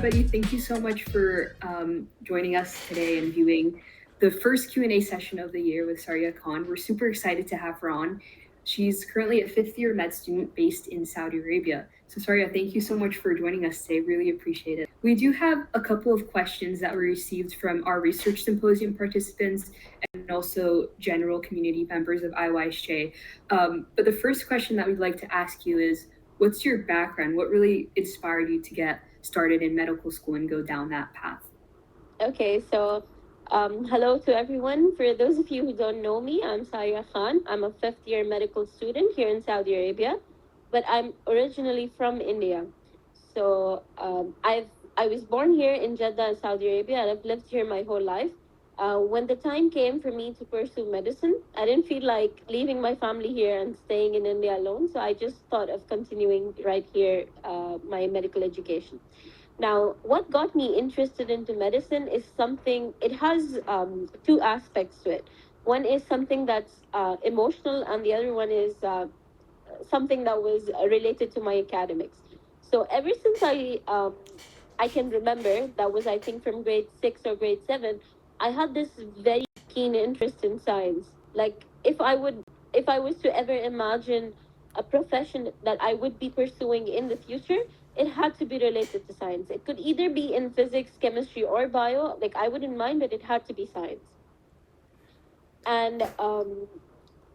everybody. Thank you so much for joining us today and viewing the first Q&A session of the year with Sariya Khan. We're super excited to have her on. She's currently a fifth-year med student based in Saudi Arabia. So Sariya, thank you so much for joining us today. Really appreciate it. We do have a couple of questions that were received from our research symposium participants and also general community members of IYSJ. But the first question that we'd like to ask you is, what's your background? What really inspired you to get started in medical school and go down that path? Okay, so hello to everyone. For those of you who don't know me, I'm Sariya Khan. I'm a fifth year medical student here in Saudi Arabia, but I'm originally from India. So I was born here in Jeddah, Saudi Arabia, and I've lived here my whole life. When the time came for me to pursue medicine, I didn't feel like leaving my family here and staying in India alone. So I just thought of continuing right here my medical education. Now, what got me interested into medicine is something, it has two aspects to it. One is something that's emotional, and the other one is something that was related to my academics. So ever since I can remember, that was I think from grade 6 or grade 7, I had this very keen interest in science. Like if I was to ever imagine a profession that I would be pursuing in the future, it had to be related to science. It could either be in physics, chemistry, or bio. Like I wouldn't mind, but it had to be science. And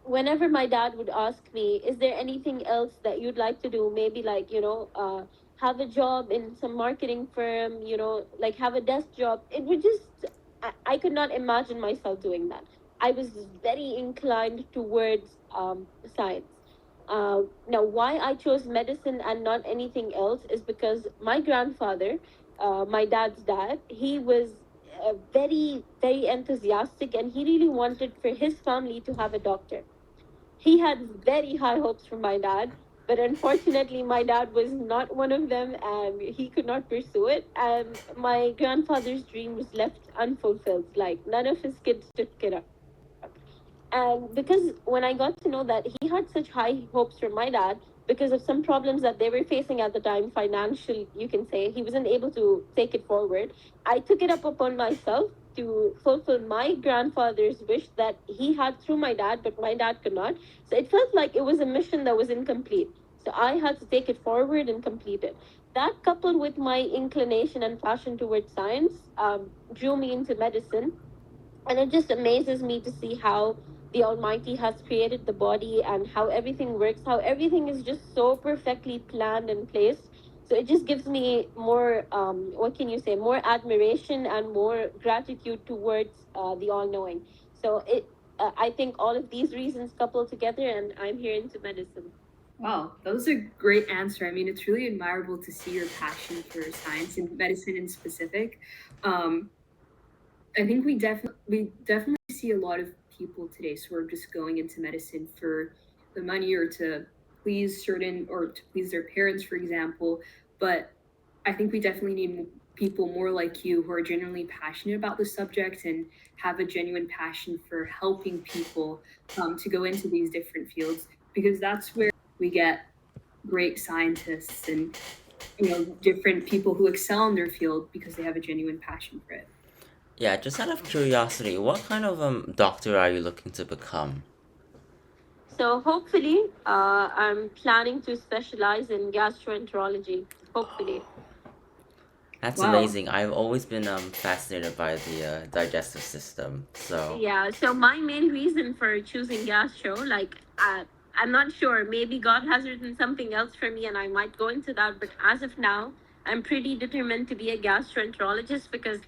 whenever my dad would ask me, is there anything else that you'd like to do? Maybe like, have a job in some marketing firm, like have a desk job. It would just, I could not imagine myself doing that. I was very inclined towards science. Now, why I chose medicine and not anything else is because my grandfather, my dad's dad, he was very, very enthusiastic, and he really wanted for his family to have a doctor. He had very high hopes for my dad, but unfortunately, my dad was not one of them, and he could not pursue it. And my grandfather's dream was left unfulfilled. Like none of his kids took it up. And because when I got to know that he had such high hopes for my dad, because of some problems that they were facing at the time, financial, you can say, he wasn't able to take it forward. I took it up upon myself to fulfill my grandfather's wish that he had through my dad, but my dad could not. So it felt like it was a mission that was incomplete. So I had to take it forward and complete it. That, coupled with my inclination and passion towards science, drew me into medicine. And it just amazes me to see how the Almighty has created the body and how everything works, how everything is just so perfectly planned and placed. So it just gives me more, what can you say, more admiration and more gratitude towards the All Knowing. So I think all of these reasons couple together, and I'm here into medicine. Wow, that was a great answer. I mean, it's really admirable to see your passion for science and medicine in specific. Um, I think we definitely see a lot of people today sort of just going into medicine for the money or to please certain or to please their parents, for example. But I think we definitely need people more like you who are genuinely passionate about the subject and have a genuine passion for helping people to go into these different fields because that's where we get great scientists and different people who excel in their field because they have a genuine passion for it. Yeah, just out of curiosity, what kind of doctor are you looking to become? So hopefully, I'm planning to specialize in gastroenterology. Hopefully. That's Wow. amazing. I've always been fascinated by the digestive system. So, Yeah, so my main reason for choosing gastro, like, I'm not sure, maybe God has written something else for me and I might go into that, but as of now, I'm pretty determined to be a gastroenterologist because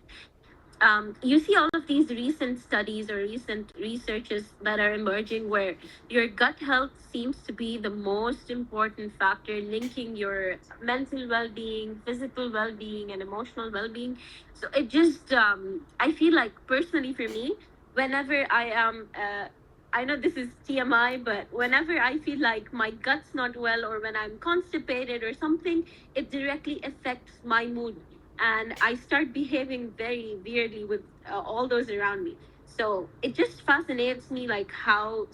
you see all of these recent studies or recent researches that are emerging where your gut health seems to be the most important factor linking your mental well-being, physical well-being, and emotional well-being. So it just I feel like personally for me, whenever I am I know this is TMI, but whenever I feel like my gut's not well or when I'm constipated or something, it directly affects my mood, and I start behaving very weirdly with all those around me. So it just fascinates me, like how,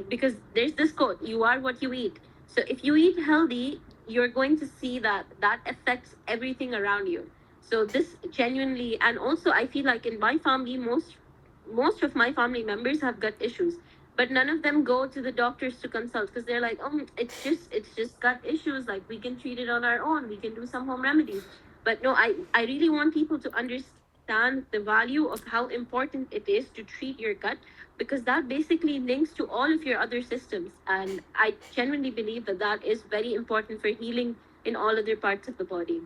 because there's this quote: "You are what you eat." So if you eat healthy, you're going to see that that affects everything around you. So this genuinely, and also I feel like in my family, most of my family members have gut issues, but none of them go to the doctors to consult because they're like, oh, it's just gut issues. Like we can treat it on our own. We can do some home remedies. But no, I really want people to understand the value of how important it is to treat your gut, because that basically links to all of your other systems. And I genuinely believe that that is very important for healing in all other parts of the body.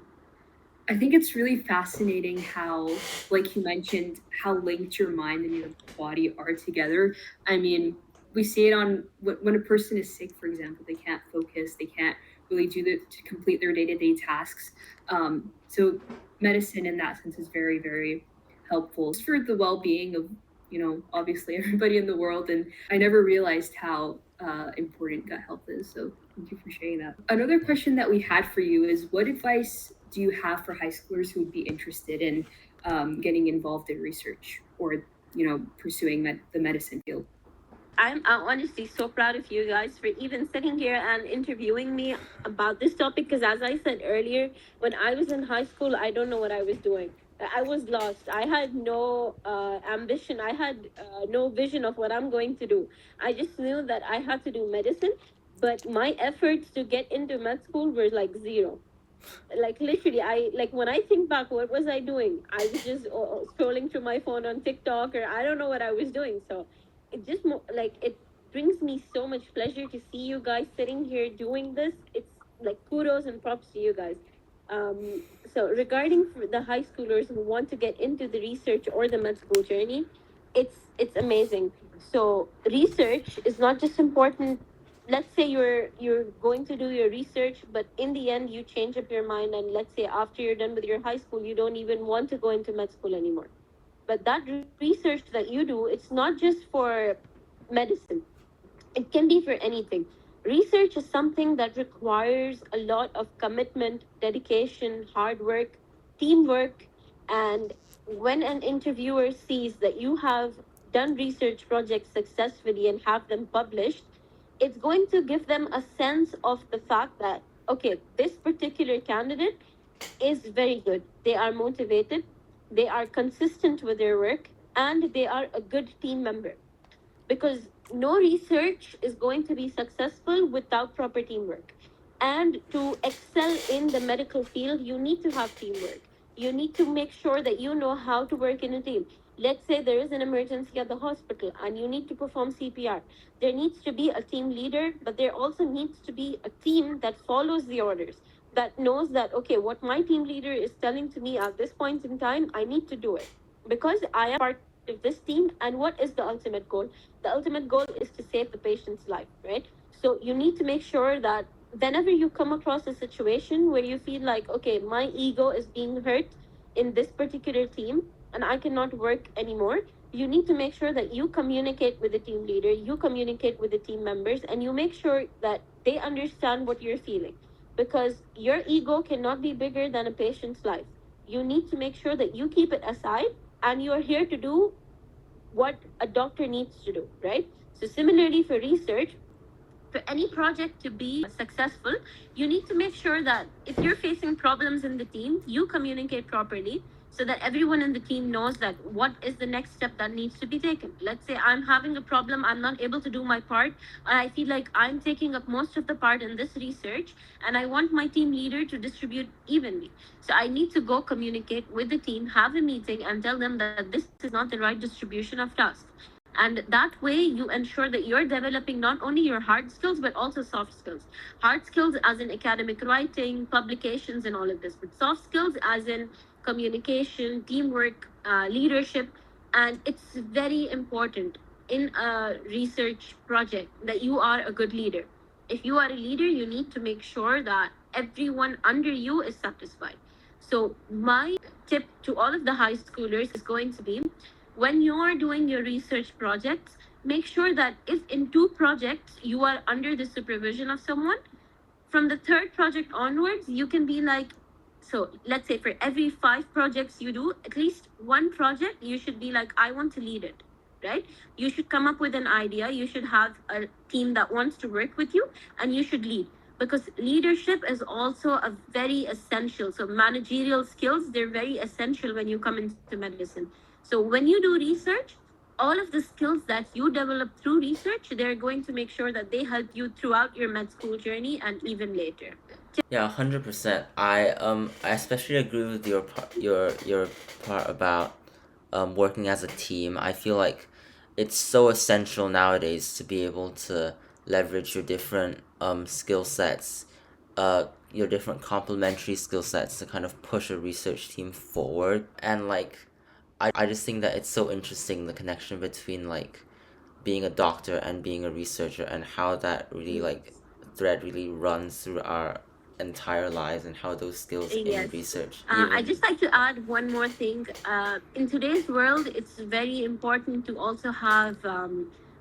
I think it's really fascinating how, like you mentioned, how linked your mind and your body are together. I mean, we see it on when a person is sick, for example, they can't focus, they can't really to complete their day to day tasks. So medicine in that sense is very, very helpful just for the well being of, obviously everybody in the world. And I never realized how important gut health is. So thank you for sharing that. Another question that we had for you is, what advice do you have for high schoolers who would be interested in getting involved in research or, pursuing the medicine field? I'm honestly so proud of you guys for even sitting here and interviewing me about this topic. Because, as I said earlier, when I was in high school, I don't know what I was doing. I was lost. I had no ambition. I had no vision of what I'm going to do. I just knew that I had to do medicine, but my efforts to get into med school were like zero. Like literally, I like when I think back, what was I doing? I was just scrolling through my phone on TikTok, or I don't know what I was doing. So it just like it brings me so much pleasure to see you guys sitting here doing this. It's like kudos and props to you guys. So regarding for the high schoolers who want to get into the research or the med school journey, it's amazing. So research is not just important. Let's say you're going to do your research, but in the end you change up your mind, and let's say after you're done with your high school you don't even want to go into med school anymore. But that research that you do, it's not just for medicine, it can be for anything. Research is something that requires a lot of commitment, dedication, hard work, teamwork. And when an interviewer sees that you have done research projects successfully and have them published, it's going to give them a sense of the fact that, okay, this particular candidate is very good. They are motivated, they are consistent with their work, and they are a good team member. Because no research is going to be successful without proper teamwork. And to excel in the medical field, you need to have teamwork. You need to make sure that you know how to work in a team. Let's say there is an emergency at the hospital and you need to perform CPR. There needs to be a team leader, but there also needs to be a team that follows the orders, that knows that, okay, what my team leader is telling to me at this point in time, I need to do it because I am part of this team. And what is the ultimate goal? The ultimate goal is to save the patient's life, right? So you need to make sure that whenever you come across a situation where you feel like, okay, my ego is being hurt in this particular team and I cannot work anymore, you need to make sure that you communicate with the team leader, you communicate with the team members, and you make sure that they understand what you're feeling. Because your ego cannot be bigger than a patient's life. You need to make sure that you keep it aside and you are here to do what a doctor needs to do, right? So, similarly, for research, for any project to be successful, you need to make sure that if you're facing problems in the team, you communicate properly so that everyone in the team knows that what is the next step that needs to be taken. Let's say I'm having a problem, I'm not able to do my part, and I feel like I'm taking up most of the part in this research, and I want my team leader to distribute evenly. So I need to go communicate with the team, have a meeting, and tell them that this is not the right distribution of tasks. And that way you ensure that you're developing not only your hard skills but also soft skills. Hard skills as in academic writing, publications, and all of this, but soft skills as in communication, teamwork, leadership. And it's very important in a research project that you are a good leader. If you are a leader, you need to make sure that everyone under you is satisfied. So my tip to all of the high schoolers is going to be, when you are doing your research projects, make sure that if in two projects you are under the supervision of someone, from the third project onwards, you can be like, so let's say for every five projects you do, at least one project, you should be like, I want to lead it, right? You should come up with an idea. You should have a team that wants to work with you, and you should lead. because leadership is also a very essential. So managerial skills, they're very essential when you come into medicine. So when you do research, all of the skills that you develop through research, they're going to make sure that they help you throughout your med school journey and even later. Yeah, 100%. I especially agree with your part about working as a team. I feel like it's so essential nowadays to be able to leverage your different skill sets, your different complementary skill sets to kind of push a research team forward. And like I just think that it's so interesting, the connection between like being a doctor and being a researcher, and how that really like thread really runs through our entire lives, and how those skills in Yes. research I even. just like to add one more thing. In today's world, it's very important to also have,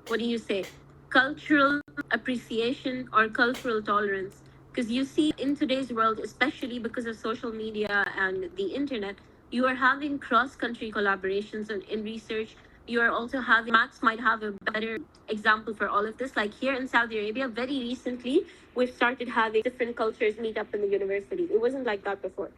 what do you say, cultural appreciation or cultural tolerance. Because you see, in today's world, especially because of social media and the internet, you are having cross country collaborations in research. You are also having, Max might have a better example for all of this. Like here in Saudi Arabia, very recently, we've started having different cultures meet up in the university. It wasn't like that before.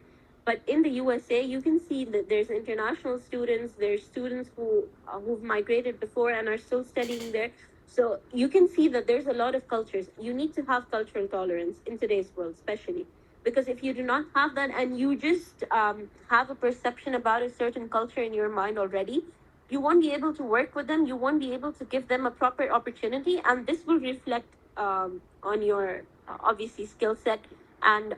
But in the USA, you can see that there's international students, there's students who've migrated before and are still studying there. So you can see that there's a lot of cultures. You need to have cultural tolerance in today's world, especially because if you do not have that and you just have a perception about a certain culture in your mind already, you won't be able to work with them. You won't be able to give them a proper opportunity, and this will reflect on your obviously skill set. And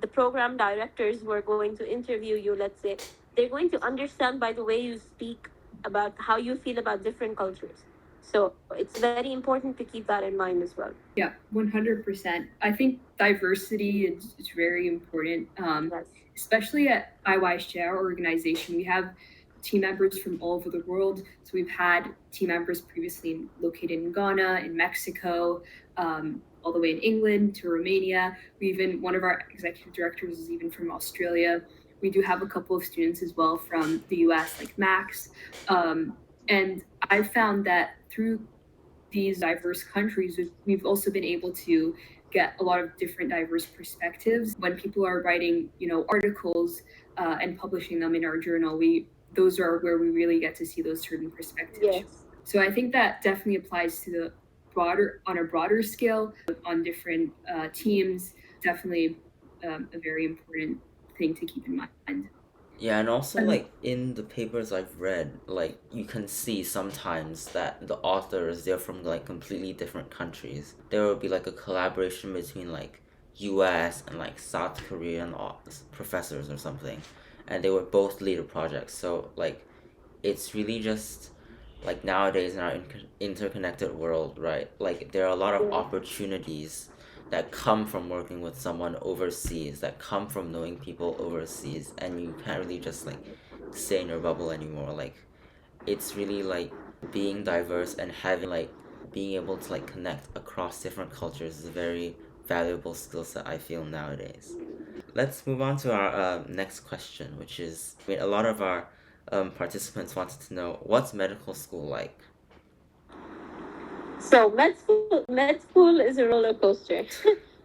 the program directors who are going to interview you, let's say, they're going to understand by the way you speak about how you feel about different cultures. So it's very important to keep that in mind as well. Yeah, 100%. I think diversity is very important, Yes. especially at IYShare organization. We have team members from all over the world. So we've had team members previously located in Ghana, in Mexico, all the way in England to Romania. We even, one of our executive directors is even from Australia. We do have a couple of students as well from the US, like Max. And I found that through these diverse countries, we've also been able to get a lot of different diverse perspectives. When people are writing, articles and publishing them in our journal, we those are where we really get to see those certain perspectives. Yes. So I think that definitely applies to the broader on a broader scale on different teams. Definitely a very important thing to keep in mind. Yeah, and also like in the papers I've read, like you can see sometimes that the authors, they're from like completely different countries. There will be like a collaboration between like US and like South Korean professors or something, and they were both leader projects. So like it's really just like nowadays in our interconnected world, right? Like there are a lot of Yeah. opportunities that come from working with someone overseas, that come from knowing people overseas, and you can't really just like stay in your bubble anymore. Like it's really like being diverse and having like being able to like connect across different cultures is a very valuable skill set, I feel, nowadays. Let's move on to our next question, which is, I mean, a lot of our participants wanted to know, what's medical school like? So med school is a roller coaster.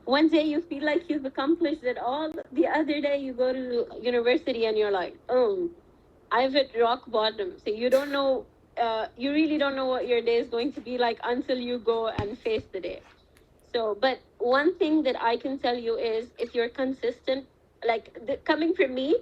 One day you feel like you've accomplished it all. The other day you go to university and you're like, oh, I've hit rock bottom. So you don't know, you really don't know what your day is going to be like until you go and face the day. So, but one thing that I can tell you is if you're consistent, like coming from me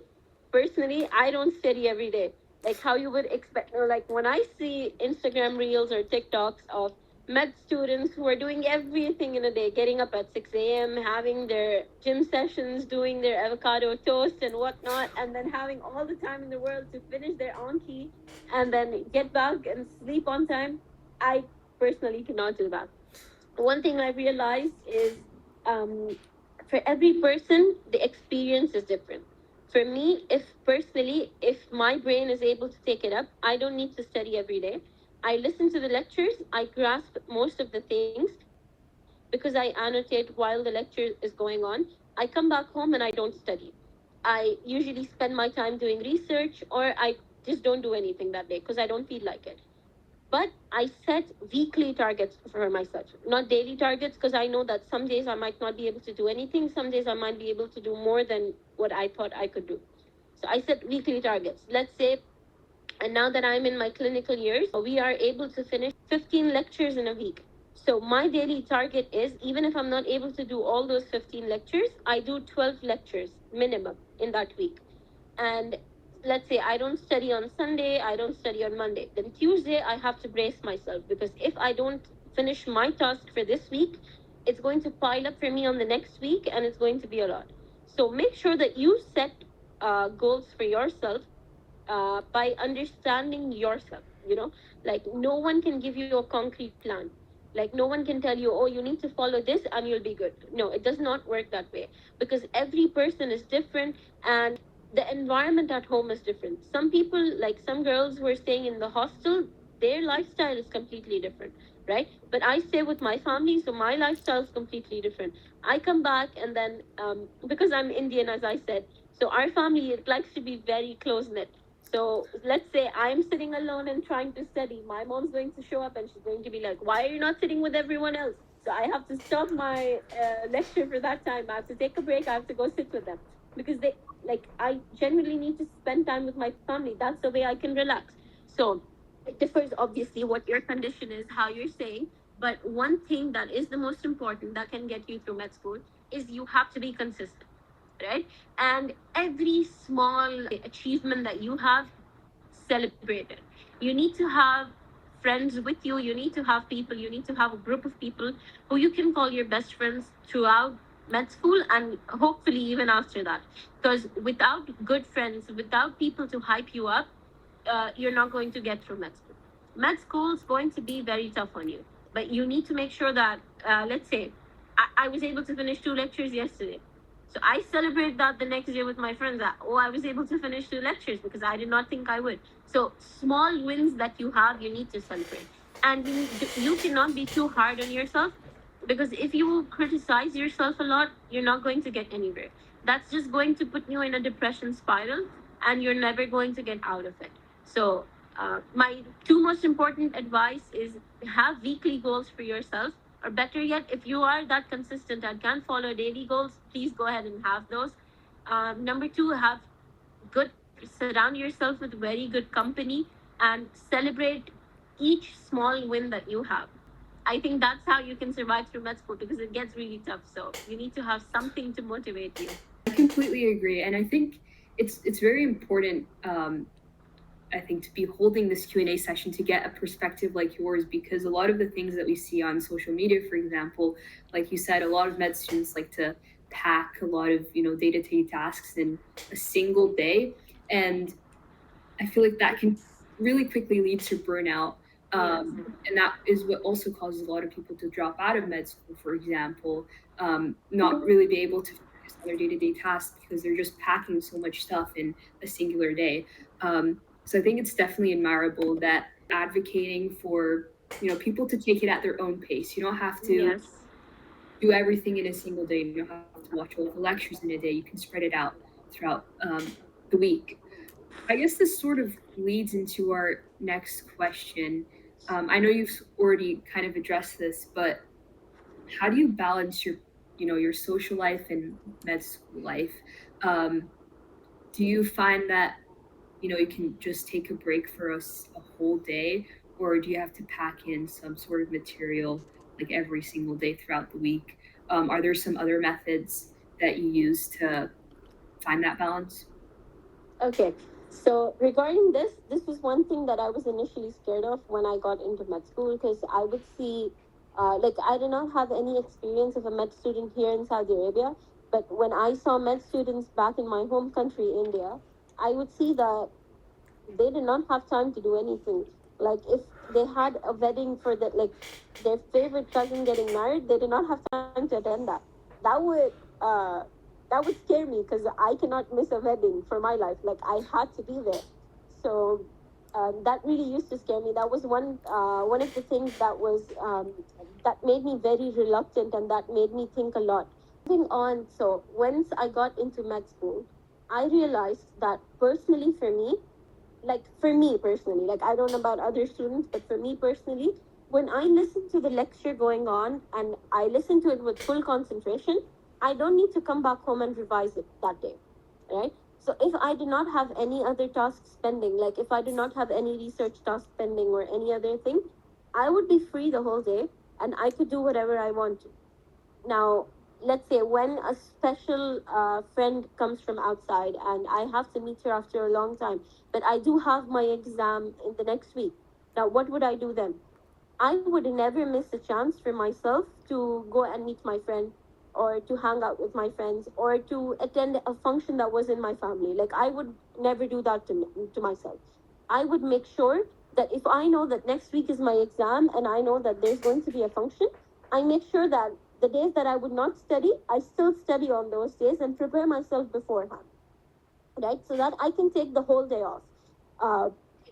personally, I don't study every day. Like how you would expect, or like when I see Instagram reels or TikToks of med students who are doing everything in a day, getting up at 6 a.m., having their gym sessions, doing their avocado toast and whatnot, and then having all the time in the world to finish their Anki and then get back and sleep on time. I personally cannot do that. One thing I realized is um, for every person, the experience is different. For me, if personally, if my brain is able to take it up, I don't need to study every day. I listen to the lectures, I grasp most of the things because I annotate while the lecture is going on. I come back home and I don't study. I usually spend my time doing research or I just don't do anything that day because I don't feel like it. But I set weekly targets for myself, not daily targets, because I know that some days I might not be able to do anything. Some days I might be able to do more than what I thought I could do. So I set weekly targets. Let's say, and now that I'm in my clinical years, we are able to finish 15 lectures in a week. So my daily target is, even if I'm not able to do all those 15 lectures, I do 12 lectures minimum in that week. And let's say I don't study on Sunday, I don't study on Monday, then Tuesday I have to brace myself, because if I don't finish my task for this week, it's going to pile up for me on the next week, and it's going to be a lot. So make sure that you set goals for yourself, by understanding yourself. Like, no one can give you a concrete plan. Like, no one can tell you, oh, you need to follow this and you'll be good. No, it does not work that way, because every person is different, and the environment at home is different. Some people, like some girls who are staying in the hostel, their lifestyle is completely different, right? But I stay with my family, so my lifestyle is completely different. I come back, and then, because I'm Indian, as I said, so our family, it likes to be very close knit. So let's say I'm sitting alone and trying to study. My mom's going to show up and she's going to be like, "Why are you not sitting with everyone else?" So I have to stop my lecture for that time. I have to take a break. I have to go sit with them, because they, like, I genuinely need to spend time with my family. That's the way I can relax. So it differs, obviously, what your condition is, how you're saying. But one thing that is the most important that can get you through med school is you have to be consistent, right? And every small achievement that you have, celebrate it. You need to have friends with you, you need to have people, you need to have a group of people who you can call your best friends throughout med school, and hopefully even after that. Because without good friends, without people to hype you up, you're not going to get through med school. Med school is going to be very tough on you, but you need to make sure that, let's say, I was able to finish two lectures yesterday. So I celebrate that the next day with my friends. That, oh, I was able to finish two lectures because I did not think I would. So small wins that you have, you need to celebrate. And you cannot be too hard on yourself, because if you criticize yourself a lot, you're not going to get anywhere. That's just going to put you in a depression spiral, and you're never going to get out of it. So, my two most important advice is, have weekly goals for yourself, or better yet, if you are that consistent and can follow daily goals, please go ahead and have those. Number two, have surround yourself with very good company, and celebrate each small win that you have. I think that's how you can survive through med school, because it gets really tough. So you need to have something to motivate you. I completely agree, and I think it's very important. I think to be holding this Q&A session to get a perspective like yours, because a lot of the things that we see on social media, for example, like you said, a lot of med students like to pack a lot of day-to-day tasks in a single day, and I feel like that can really quickly lead to burnout. Yes. And that is what also causes a lot of people to drop out of med school, for example, not really be able to focus on their day-to-day tasks because they're just packing so much stuff in a singular day. So I think it's definitely admirable that advocating for people to take it at their own pace. You don't have to Yes. do everything in a single day. You don't have to watch all the lectures in a day. You can spread it out throughout the week. I guess this sort of leads into our next question. I know you've already kind of addressed this, but how do you balance your social life and med school life? Um, do you find that you can just take a break for a whole day, or do you have to pack in some sort of material like every single day throughout the week? Are there some other methods that you use to find that balance? Okay. So regarding this, this was one thing that I was initially scared of when I got into med school, because I would see, like, I did not have any experience of a med student here in Saudi Arabia, but when I saw med students back in my home country, India, I would see that they did not have time to do anything. Like, if they had a wedding for their favorite cousin getting married, they did not have time to attend that. That would uh that would scare me, because I cannot miss a wedding for my life. Like, I had to be there. So that really used to scare me. That was one of the things that made me very reluctant, and that made me think a lot. Moving on, so once I got into med school, I realized that personally for me, like for me personally, like I don't know about other students, but for me personally, when I listen to the lecture going on and I listen to it with full concentration, I don't need to come back home and revise it that day, right? So if I do not have any other tasks pending, like if I do not have any research task pending or any other thing, I would be free the whole day and I could do whatever I want to. Now, let's say when a special friend comes from outside and I have to meet her after a long time, but I do have my exam in the next week. Now, what would I do then? I would never miss a chance for myself to go and meet my friend or to hang out with my friends or to attend a function that was in my family. Like I would never do that to myself. I would make sure that if I know that next week is my exam and I know that there's going to be a function, I make sure that the days that I would not study, I still study on those days and prepare myself beforehand, right? So that I can take the whole day off. Uh,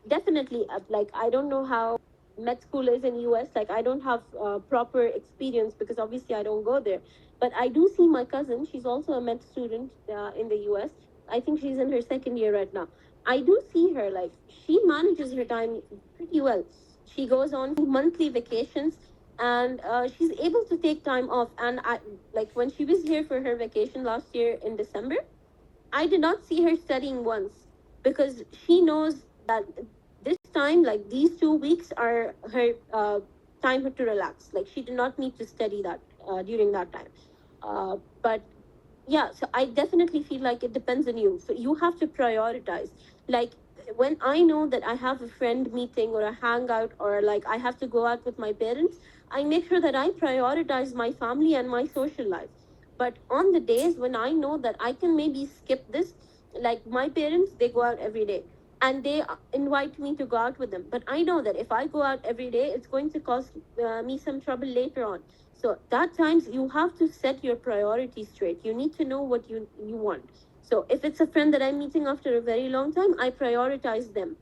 Definitely, like I don't know how med school is in US. Like I don't have proper experience because obviously I don't go there. But I do see my cousin. She's also a med student in the US. I think she's in her second year right now. I do see her like she manages her time pretty well. She goes on monthly vacations and she's able to take time off. And I like when she was here for her vacation last year in December, I did not see her studying once because she knows that this time, like these 2 weeks, are her time to relax. Like she did not need to study that during that time. But yeah, so I definitely feel like it depends on you. So you have to prioritize. Like when I know that I have a friend meeting or a hangout or like I have to go out with my parents, I make sure that I prioritize my family and my social life. But on the days when I know that I can maybe skip this, like my parents, they go out every day and they invite me to go out with them. But I know that if I go out every day, it's going to cause me some trouble later on. So that times you have to set your priorities straight. You need to know what you want. So if it's a friend that I'm meeting after a very long time, I prioritize them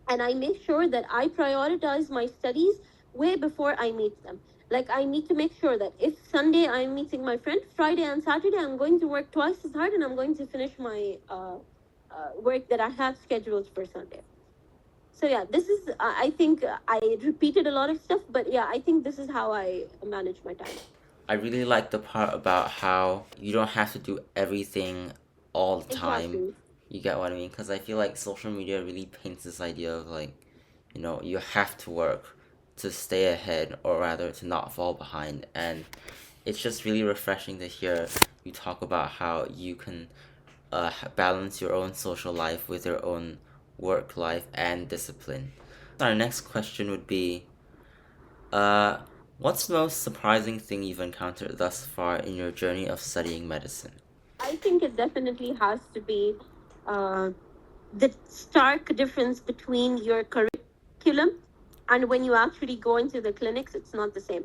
and I make sure that I prioritize my studies way before I meet them. Like I need to make sure that if Sunday I'm meeting my friend, Friday and Saturday I'm going to work twice as hard and I'm going to finish my work that I have scheduled for Sunday. So yeah, this is I think I repeated a lot of stuff, but yeah, I think this is how I manage my time. I really like the part about how you don't have to do everything all the time. Exactly. You get what I mean? Because I feel like social media really paints this idea of like, you have to work to stay ahead or rather to not fall behind. And it's just really refreshing to hear you talk about how you can balance your own social life with your own work life and discipline. Our next question would be uh, what's the most surprising thing you've encountered thus far in your journey of studying medicine? I think it definitely has to be uh, the stark difference between your curriculum and when you actually go into the clinics, it's not the same.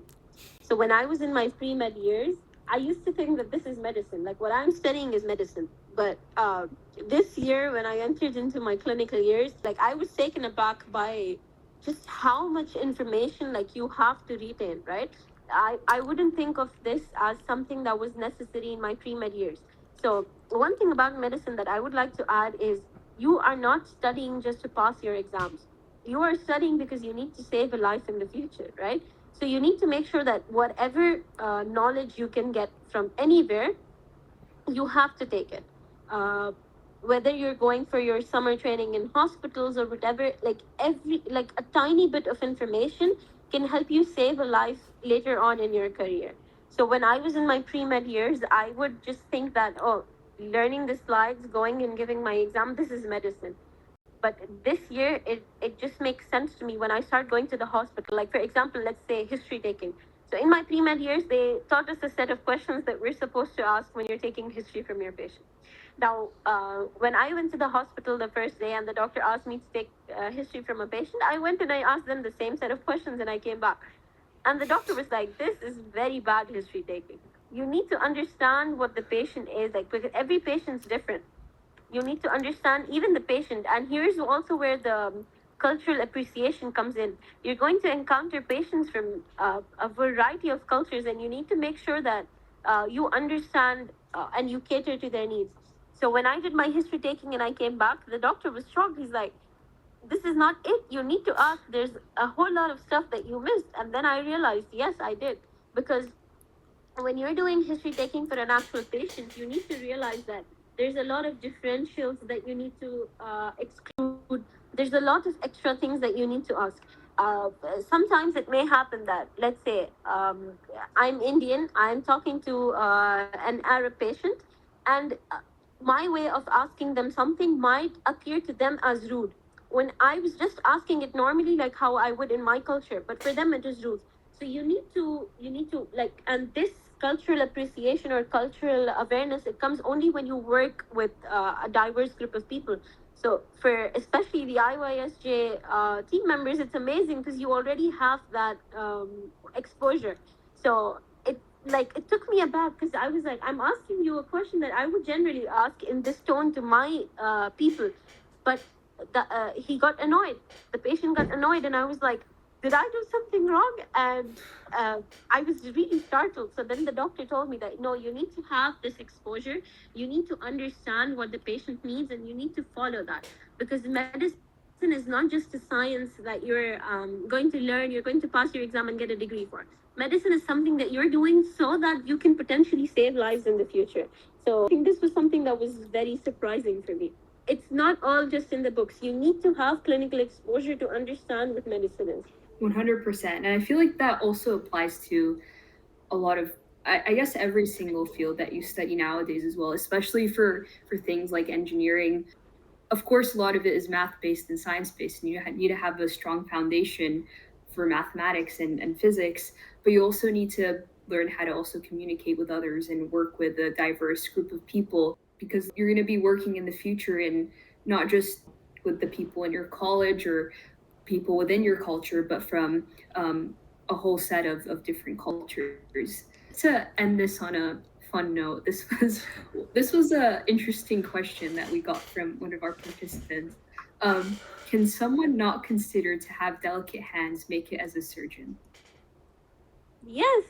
So when I was in my pre-med years, I used to think that this is medicine. Like what I'm studying is medicine. But this year, when I entered into my clinical years, like I was taken aback by just how much information like you have to retain, right? I wouldn't think of this as something that was necessary in my pre-med years. So one thing about medicine that I would like to add is you are not studying just to pass your exams. You are studying because you need to save a life in the future, right? So you need to make sure that whatever knowledge you can get from anywhere, you have to take it. Uh, Whether you're going for your summer training in hospitals or whatever, like a tiny bit of information can help you save a life later on in your career. So when I was in my pre-med years, I would just think that, oh, learning the slides, going and giving my exam, this is medicine. But this year it just makes sense to me when I start going to the hospital. Like for example, let's say history taking. So in my pre-med years, they taught us a set of questions that we're supposed to ask when you're taking history from your patient. Now, when I went to the hospital the first day and the doctor asked me to take history from a patient, I went and I asked them the same set of questions and I came back. And the doctor was like, this is very bad history taking. You need to understand what the patient is like because every patient's different. You need to understand even the patient. And here's also where the cultural appreciation comes in. You're going to encounter patients from a variety of cultures and you need to make sure that you understand and you cater to their needs. So when I did my history taking and I came back, the doctor was shocked. He's like, this is not it. You need to ask. There's a whole lot of stuff that you missed. And then I realized, yes, I did. Because when you're doing history taking for an actual patient, you need to realize that there's a lot of differentials that you need to exclude. There's a lot of extra things that you need to ask. Uh, Sometimes it may happen that, let's say, I'm Indian, I'm talking to an Arab patient, and my way of asking them something might appear to them as rude. When I was just asking it normally, like how I would in my culture, but for them it is rude. So you need to like, and this cultural appreciation or cultural awareness, it comes only when you work with a diverse group of people. So for especially the IYSJ team members, it's amazing because you already have that exposure. So it took me aback because I was like, I'm asking you a question that I would generally ask in this tone to my people, but he got annoyed. The patient got annoyed, and I was like, did I do something wrong? And I was really startled. So then the doctor told me that no, you need to have this exposure. You need to understand what the patient needs, and you need to follow that, because medicine is not just a science that you're going to learn, you're going to pass your exam and get a degree for. Medicine is something that you're doing so that you can potentially save lives in the future. So I think this was something that was very surprising for me. It's not all just in the books. You need to have clinical exposure to understand what medicine is. 100%. And I feel like that also applies to a lot of, I guess, every single field that you study nowadays as well, especially for things like engineering. Of course, a lot of it is math based and science based, and you need to have a strong foundation for mathematics and physics, but you also need to learn how to also communicate with others and work with a diverse group of people, because you're going to be working in the future and not just with the people in your college or people within your culture, but from a whole set of different cultures. To end this on a fun note, this was a interesting question that we got from one of our participants. Can someone not considered to have delicate hands make it as a surgeon? Yes,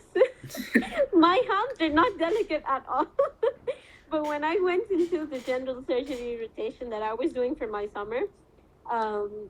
my hands are not delicate at all. But when I went into the general surgery rotation that I was doing for my summer, um,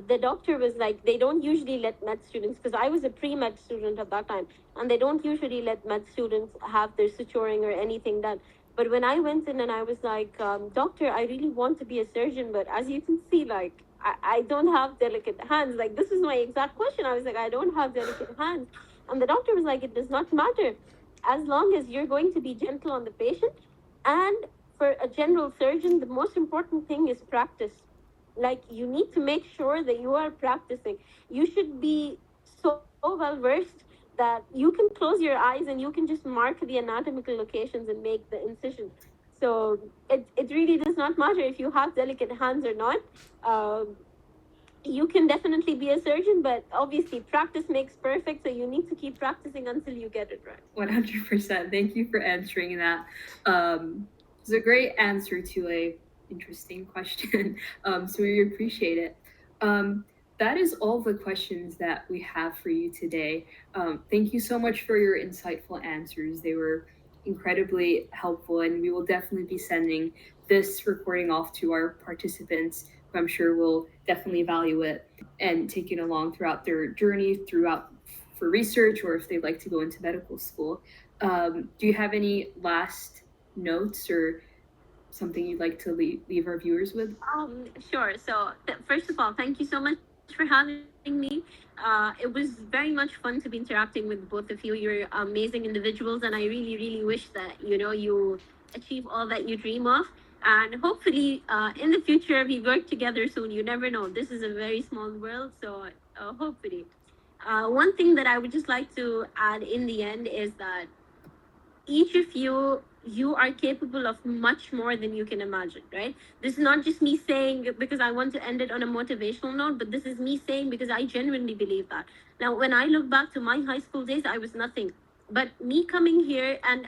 the doctor was like, they don't usually let med students, because I was a pre-med student at that time, and they don't usually let med students have their suturing or anything done. But when I went in and I was like, doctor, I really want to be a surgeon, but as you can see, like, I don't have delicate hands. Like, this is my exact question. I was like, I don't have delicate hands. And the doctor was like, it does not matter, as long as you're going to be gentle on the patient. And for a general surgeon, the most important thing is practice. Like, you need to make sure that you are practicing. You should be so well versed that you can close your eyes and you can just mark the anatomical locations and make the incision. So it really does not matter if you have delicate hands or not. um, you can definitely be a surgeon, but obviously practice makes perfect, so you need to keep practicing until you get it right. 100%. Thank you for answering that. It's a great answer to a interesting question. So we appreciate it. Um, that is all the questions that we have for you today. Thank you so much for your insightful answers. They were incredibly helpful, and we will definitely be sending this recording off to our participants, who I'm sure will definitely value it and take it along throughout their journey throughout for research, or if they'd like to go into medical school. Do you have any last notes or something you'd like to leave our viewers with? Sure. So, first of all, thank you so much for having me. It was very much fun to be interacting with both of you. You're amazing individuals, and I really, really wish that you achieve all that you dream of. And hopefully, in the future, we work together soon. You never know. This is a very small world, so hopefully. One thing that I would just like to add in the end is that each of you are capable of much more than you can imagine, right? This is not just me saying because I want to end it on a motivational note, but this is me saying because I genuinely believe that. Now, when I look back to my high school days, I was nothing, but me coming here, and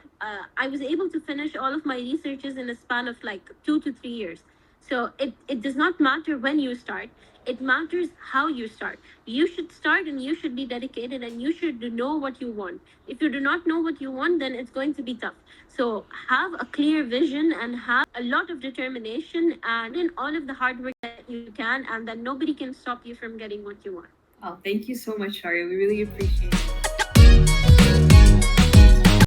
I was able to finish all of my researches in a span of like 2 to 3 years. So it does not matter when you start, it matters how you start. You should start, and you should be dedicated, and you should know what you want. If you do not know what you want, then it's going to be tough. So have a clear vision and have a lot of determination, and in all of the hard work that you can, and then nobody can stop you from getting what you want. Oh, thank you so much, Sharia. We really appreciate it.